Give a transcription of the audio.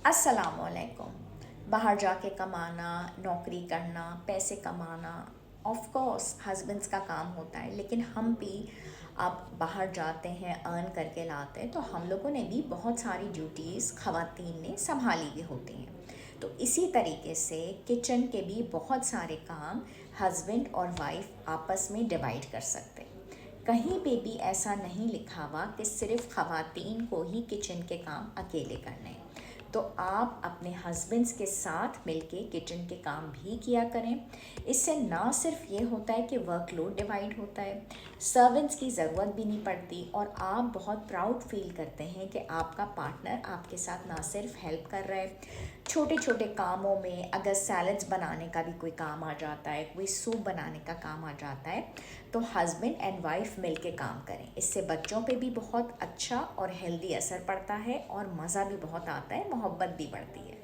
अस्सलामुअलैकुम। बाहर जाके कमाना, नौकरी करना, पैसे कमाना ऑफ कोर्स हस्बैंड्स का काम होता है, लेकिन हम भी अब बाहर जाते हैं, अर्न करके लाते हैं, तो हम लोगों ने भी बहुत सारी ड्यूटीज़ ख़वातीन ने संभाली भी होती हैं। तो इसी तरीके से किचन के भी बहुत सारे काम हस्बैंड और वाइफ आपस में डिवाइड कर सकते हैं। कहीं पे भी ऐसा नहीं लिखा हुआ कि सिर्फ ख़वातीन को ही किचन के काम अकेले करने हैं। तो आप अपने हस्बैंड्स के साथ मिलके किचन के काम भी किया करें। इससे ना सिर्फ ये होता है कि वर्कलोड डिवाइड होता है, सर्वेंट्स की ज़रूरत भी नहीं पड़ती और आप बहुत प्राउड फील करते हैं कि आपका पार्टनर आपके साथ ना सिर्फ हेल्प कर रहा है, छोटे छोटे कामों में अगर सैलड्स बनाने का भी कोई काम आ जाता है, कोई सूप बनाने का काम आ जाता है, तो हस्बैंड एंड वाइफ मिलके काम करें। इससे बच्चों पे भी बहुत अच्छा और हेल्दी असर पड़ता है और मज़ा भी बहुत आता है, मोहब्बत भी बढ़ती है।